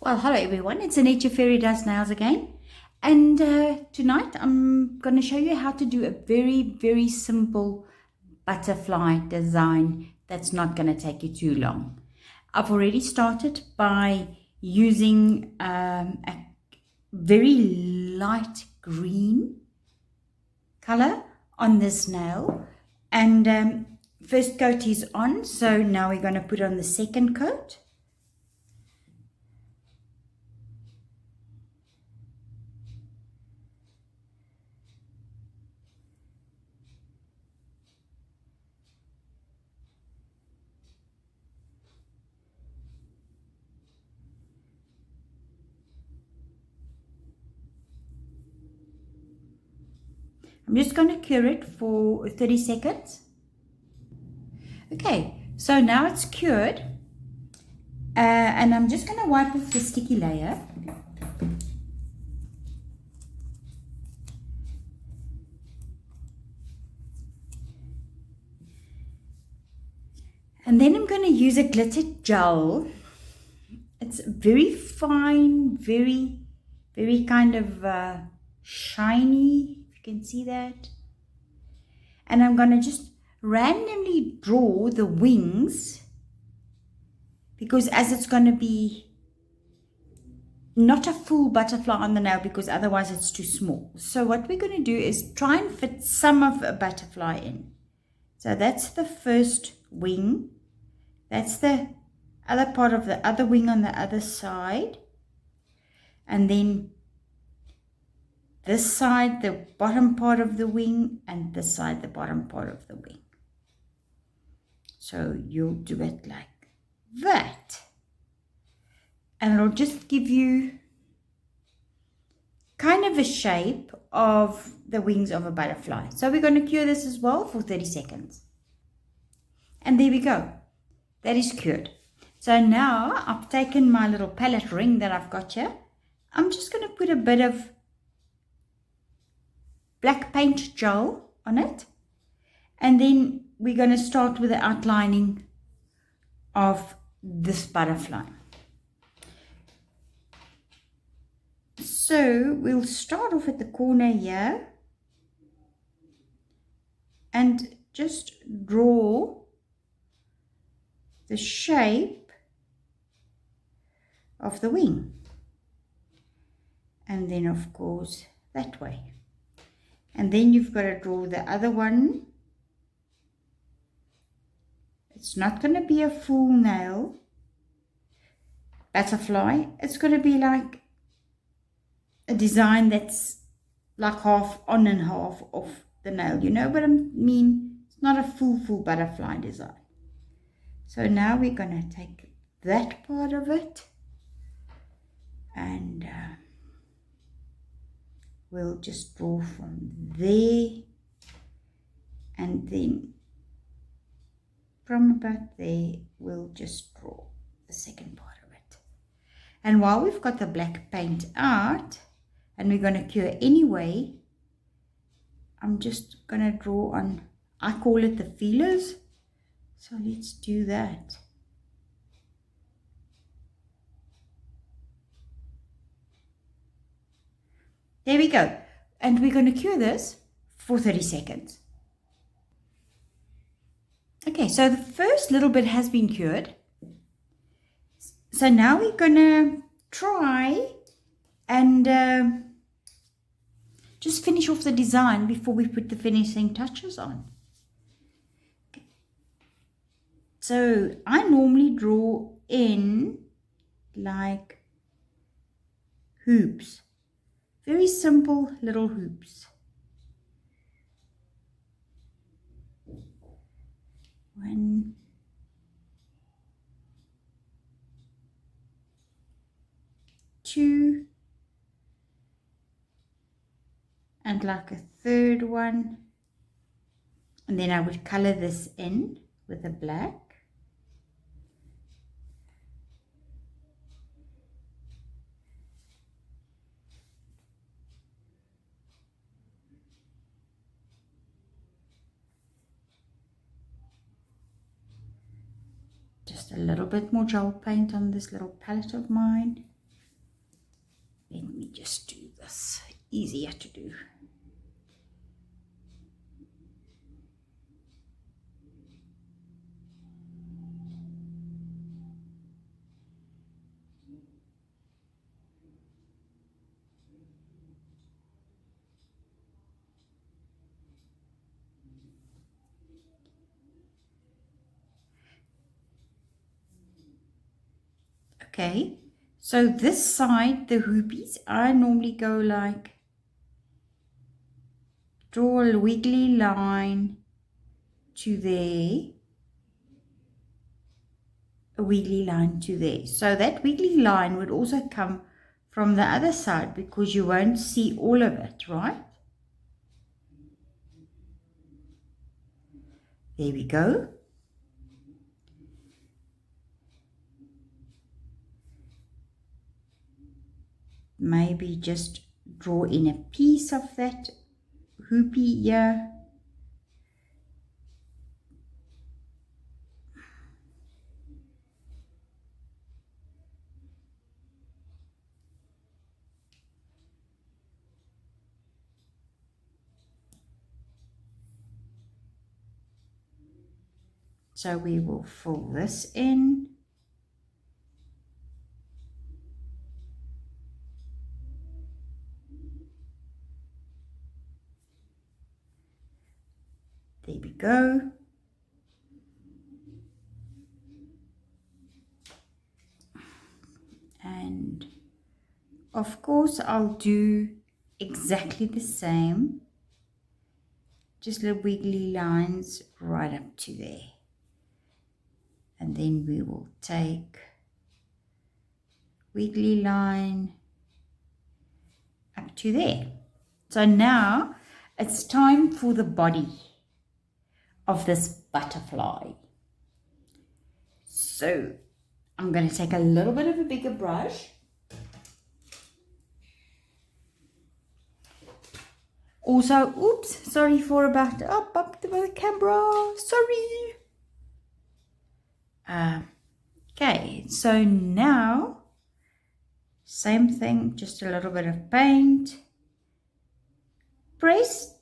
Well, hello everyone, it's Annette, your Fairydust Nails again. And tonight I'm going to show you how to do a very simple butterfly design that's not going to take you too long. I've already started by using a very light green color on this nail. And first coat is on, so now we're going to put on the second coat. I'm just going to cure it for 30 seconds. Okay, so now it's cured. And I'm just going to wipe off the sticky layer. And then I'm going to use a glitter gel. It's very fine, very kind of shiny. You can see that. And I'm going to just randomly draw the wings, because as it's going to be not a full butterfly on the nail, because otherwise it's too small. So what we're going to do is try and fit some of a butterfly in. So that's the first wing. That's the other part of the other wing on the other side. And then this side, the bottom part of the wing, and this side, the bottom part of the wing. So you'll do it like that. And it'll just give you kind of a shape of the wings of a butterfly. So we're going to cure this as well for 30 seconds. And there we go. That is cured. So now I've taken my little palette ring that I've got here. I'm just going to put a bit of black paint gel on it, and then we're going to start with the outlining of this butterfly. So we'll start off at the corner here and just draw the shape of the wing, and then of course that way. And then you've got to draw the other one. It's not going to be a full nail butterfly. It's going to be like a design that's like half on and half off the nail. You know what I mean? It's not a full butterfly design. So now we're going to take that part of it and we'll just draw from there, and then from about there we'll just draw the second part of it. And while we've got the black paint out and we're going to cure anyway, I'm just going to draw on, I call it the feelers. So let's do that. There we go. And we're going to cure this for 30 seconds. Okay, so the first little bit has been cured. So now we're going to try and just finish off the design before we put the finishing touches on. Okay. So I normally draw in like hoops. Very simple little hoops. 1, 2, and like a third one. And then I would color this in with a black. Just a little bit more gel paint on this little palette of mine. just do this, easier to do. Okay, so this side, the hoopies, I normally go like, draw a wiggly line to there, a wiggly line to there. So that wiggly line would also come from the other side because you won't see all of it, right? There we go. Maybe just draw in a piece of that hoopy here. So we will fill this in. There we go. And of course I'll do exactly the same. Just little wiggly lines right up to there. And then we will take wiggly line up to there. So now it's time for the body of this butterfly. So I'm going to take a little bit of a bigger brush. Also, oops, sorry for about up the camera, sorry. Okay, so now same thing, just a little bit of paint. Press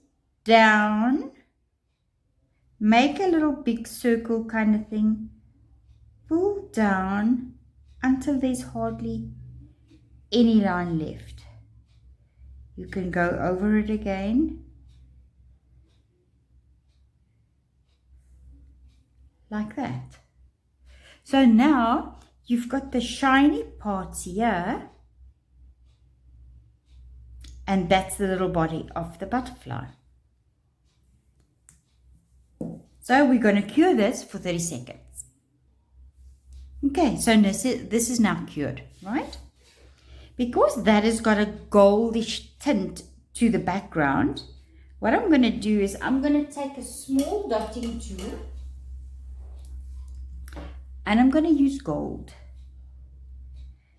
down, make a little big circle kind of thing, pull down until there's hardly any line left. You can go over it again, like that. So now you've got the shiny parts here, and that's the little body of the butterfly. So we're going to cure this for 30 seconds. Okay, so this is now cured, right? Because that has got a goldish tint to the background, what I'm going to do is I'm going to take a small dotting tool and I'm going to use gold.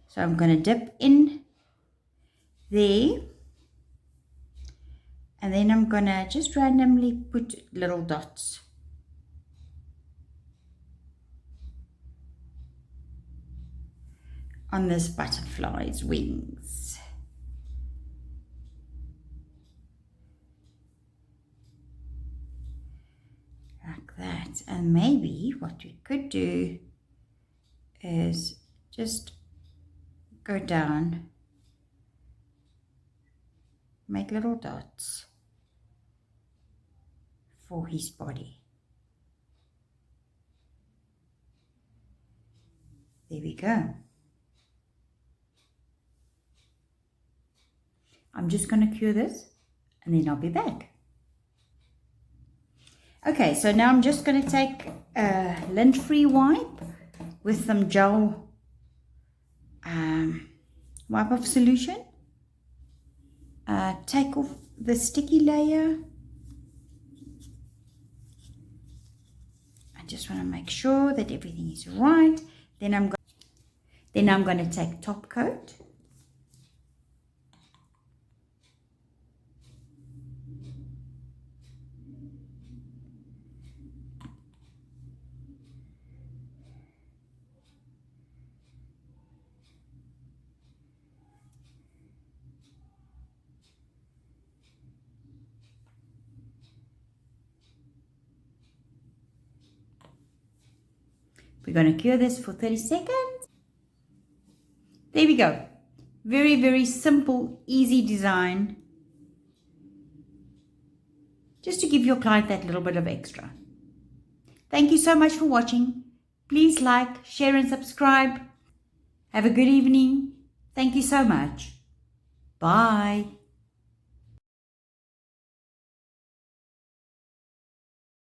So I'm going to dip in there and then I'm going to just randomly put little dots. On this butterfly's wings. Like that. And maybe what we could do is just go down, make little dots for his body. There we go. I'm just going to cure this and then I'll be back. Okay, so now I'm just going to take a lint-free wipe with some gel wipe off solution. Take off the sticky layer. I just want to make sure that everything is right. Then I'm going to take top coat. We're going to cure this for 30 seconds. There we go. Very, very simple, easy design. Just to give your client that little bit of extra. Thank you so much for watching. Please like, share and subscribe. Have a good evening. Thank you so much. Bye.